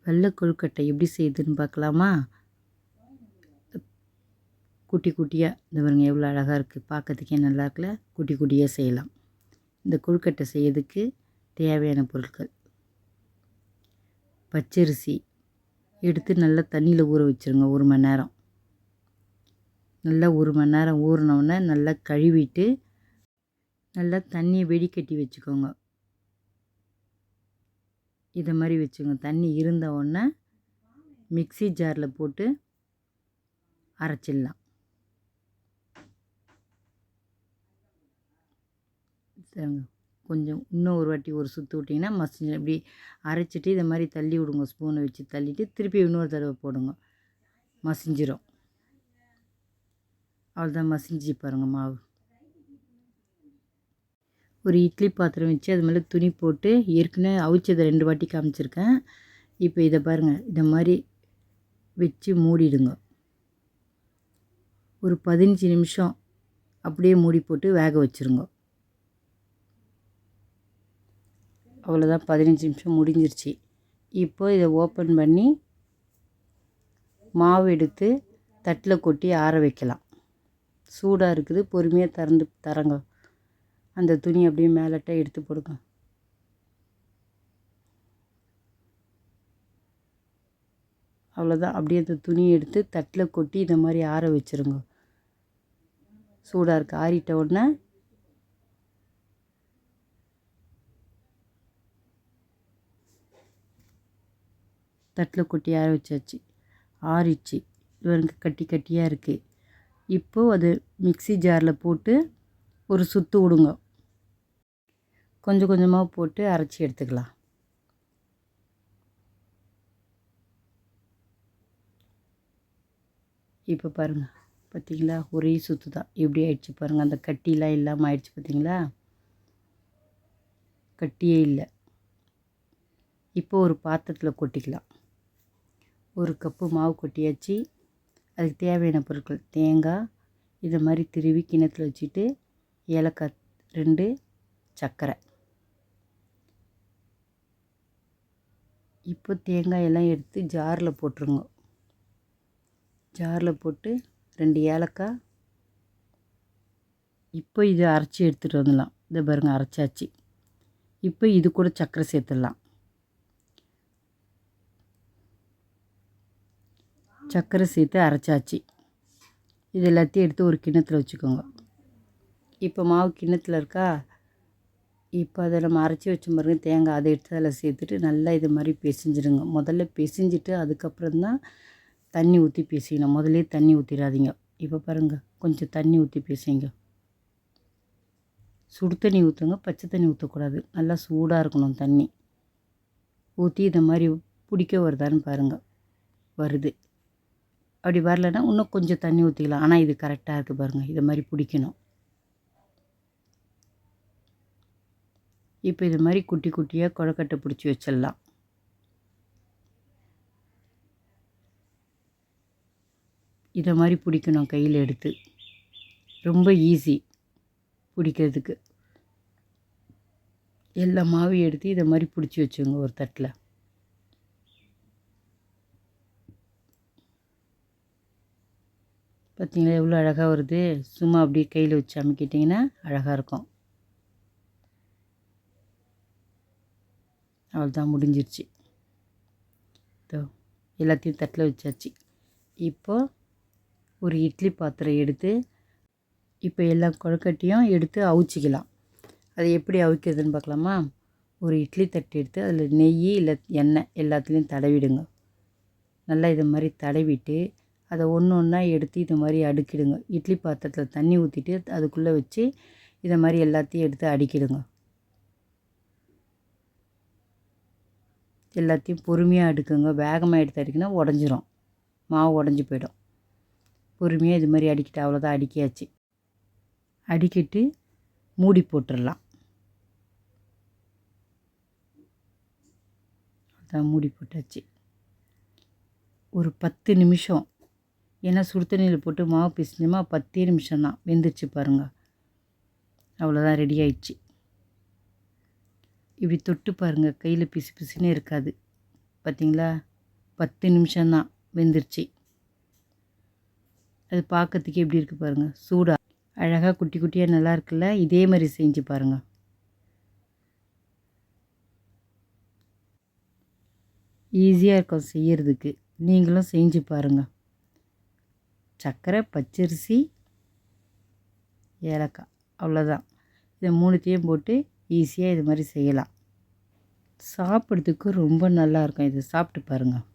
வெள்ளை கொழுக்கட்டை எப்படி செய்யுதுன்னு பார்க்கலாமா? குட்டி குட்டியாக இந்த பாருங்க எவ்வளோ அழகாக இருக்குது, பார்க்கறதுக்கே நல்லா இருக்குல்ல. குட்டி குட்டியாக செய்யலாம். இந்த கொழுக்கட்டை செய்யறதுக்கு தேவையான பொருட்கள்: பச்சரிசி எடுத்து நல்லா தண்ணியில் ஊற வச்சுருங்க 1 மணி நேரம். நல்லா 1 மணி நேரம் ஊறினோடனே நல்லா கழுவிட்டு நல்லா தண்ணியை வெடிக்கட்டி வச்சுக்கோங்க. இதை மாதிரி வச்சுக்கோங்க. தண்ணி இருந்த உடனே மிக்ஸி ஜாரில் போட்டு அரைச்சிடலாம். சரிங்க, கொஞ்சம் இன்னும் ஒரு வாட்டி ஒரு சுற்று விட்டிங்கன்னா மசிஞ்சு இப்படி அரைச்சிட்டு இதை மாதிரி தள்ளி விடுங்க. ஸ்பூனை வச்சு தள்ளிட்டு திருப்பி இன்னொரு தடவை போடுங்க, மசிஞ்சிரும். அவ்வளோதான், மசிஞ்சு பாருங்கள் மாவு. ஒரு இட்லி பாத்திரம் வச்சு அது மேலே துணி போட்டு ஏற்கனவே அவிச்சதை 2 வாட்டி காமிச்சிருக்கேன். இப்போ இதை பாருங்கள், இதை மாதிரி வச்சு மூடிடுங்க. ஒரு 15 நிமிஷம் அப்படியே மூடி போட்டு வேக வச்சுருங்க. அவ்வளோதான், 15 நிமிஷம் முடிஞ்சிருச்சு. இப்போ இதை ஓப்பன் பண்ணி மாவு எடுத்து தட்டில் கொட்டி ஆற வைக்கலாம். சூடாக இருக்குது, பொறுமையாக தரங்க. அந்த துணி அப்படியே மேலட்ட எடுத்து போடுங்க. அவ்வளோதான், அப்படியே அந்த துணியை எடுத்து தட்டில் கொட்டி இதை மாதிரி ஆற வச்சுருங்க. சூடாக இருக்குது. ஆறிட்ட உடனே தட்டில் கொட்டி ஆற வச்சாச்சு. ஆறிடுச்சு. இவருக்கு கட்டி கட்டியாக இருக்குது. இப்போது அது மிக்ஸி ஜாரில் போட்டு ஒரு சுற்று விடுங்க. கொஞ்சம் கொஞ்சமாக போட்டு அரைச்சி எடுத்துக்கலாம். இப்போ பாருங்கள், பார்த்தீங்களா, ஒரே சுற்று தான். எப்படி ஆயிடுச்சு பாருங்கள். அந்த கட்டிலாம் இல்லாமல் ஆயிடுச்சு, பார்த்தீங்களா, கட்டியே இல்லை. இப்போ ஒரு பாத்திரத்தில் கொட்டிக்கலாம். 1 கப்பு மாவு கொட்டியாச்சு. அதுக்கு தேவையான பொருட்கள்: தேங்காய் இதை மாதிரி திருவி கிணத்துல வச்சுட்டு, ஏலக்காய் 2, சர்க்கரை. இப்போ தேங்காயெல்லாம் எடுத்து ஜாரில் போட்டுருங்க. ஜாரில் போட்டு 2 ஏலக்காய். இப்போ இதை அரைச்சி எடுத்துகிட்டு வந்துடலாம். இதை பாருங்கள், அரைச்சாச்சு. இப்போ இது கூட சர்க்கரை சேர்த்துடலாம். சர்க்கரை சேர்த்து அரைச்சாச்சு. இது எல்லாத்தையும் எடுத்து ஒரு கிண்ணத்தில் வச்சுக்கோங்க. இப்போ மாவு கிண்ணத்தில் இருக்கா? இப்போ அதை நம்ம அரைச்சி வச்ச பாருங்க தேங்காய், அதை எடுத்து அதில் சேர்த்துட்டு நல்லா இது மாதிரி பிசைஞ்சிடுங்க. முதல்ல பிசைஞ்சிட்டு அதுக்கப்புறம் தான் தண்ணி ஊற்றி பிசையணும். முதல்லே தண்ணி ஊற்றிடாதீங்க. இப்போ பாருங்கள், கொஞ்சம் தண்ணி ஊற்றி பிசைங்க. சுடு தண்ணி ஊற்றுங்க, பச்சை தண்ணி ஊற்றக்கூடாது. நல்லா சூடாக இருக்கணும் தண்ணி. ஊற்றி இதை மாதிரி பிடிக்க வருதான்னு பாருங்கள். வருது. அப்படி வரலைன்னா இன்னும் கொஞ்சம் தண்ணி ஊற்றிக்கலாம். ஆனால் இது கரெக்டாக இருக்குது பாருங்கள். இதை மாதிரி பிடிக்கணும். இப்போ இது மாதிரி குட்டி குட்டியாக கொழுக்கட்டை பிடிச்சி வச்சிடலாம். இதை மாதிரி பிடிக்கணும் கையில் எடுத்து. ரொம்ப ஈஸி பிடிக்கிறதுக்கு. எல்லா மாவையும் எடுத்து இதை மாதிரி பிடிச்சி வச்சுங்க ஒரு தட்டில். பார்த்தீங்களா எவ்வளோ அழகாக வருது. சும்மா அப்படியே கையில் வச்சு அமுக்கிட்டிங்கன்னா அழகாக இருக்கும். அவ்வளோதான், முடிஞ்சிருச்சு. எல்லாத்தையும் தட்டில் வச்சாச்சு. இப்போ ஒரு இட்லி பாத்திரம் எடுத்து இப்போ எல்லா கொழுக்கட்டையும் எடுத்து அவிச்சிக்கலாம். அது எப்படி அவிக்கிறதுன்னு பார்க்கலாமா? ஒரு இட்லி தட்டு எடுத்து அதில் நெய் இல்லை எண்ணெய் எல்லாத்துலேயும் தடவிடுங்க. நல்லா இது மாதிரி தடவிட்டு அதை ஒன்று ஒன்றா எடுத்து இது மாதிரி அடுக்கிடுங்க. இட்லி பாத்திரத்தில் தண்ணி ஊற்றிட்டு அதுக்குள்ளே வச்சு இதை மாதிரி எல்லாத்தையும் எடுத்து அடுக்கிடுங்க. எல்லாத்தையும் பொறுமையாக அடுக்குங்க. வேகமாக எடுத்து அடிக்கினா உடஞ்சிரும், மாவு உடஞ்சி போயிடும். பொறுமையாக இது மாதிரி அடிக்கிட்டு அவ்வளோதான், அடுக்கியாச்சு. அடிக்கிட்டு மூடி போட்டுடலாம். அதான் மூடி போட்டாச்சு. ஒரு 10 நிமிஷம், ஏன்னா சுடு தண்ணியில் போட்டு மாவு பிசைஞ்சோமா, 10 நிமிஷம் தான். வெந்துச்சு பாருங்கள். அவ்வளோதான், ரெடி ஆயிடுச்சு. இப்படி தொட்டு பாருங்கள், கையில் பிசு பிசுன்னு இருக்காது. பார்த்தீங்களா? 10 நிமிஷம்தான் வெந்துருச்சு. அது பார்க்கறதுக்கே எப்படி இருக்குது பாருங்கள், சூடாக அழகாக குட்டி குட்டியாக நல்லா இருக்குல்ல. இதே மாதிரி செஞ்சு பாருங்கள். ஈஸியாக இருக்கும் செய்யறதுக்கு, நீங்களும் செஞ்சு பாருங்கள். சர்க்கரை, பச்சரிசி, ஏலக்காய், அவ்வளோதான். இதை 3த்தையும் போட்டு ஈஸியாக இது மாதிரி செய்யலாம். சாப்பிட்றதுக்கு ரொம்ப நல்லாயிருக்கும். இதை சாப்பிட்டு பாருங்கள்.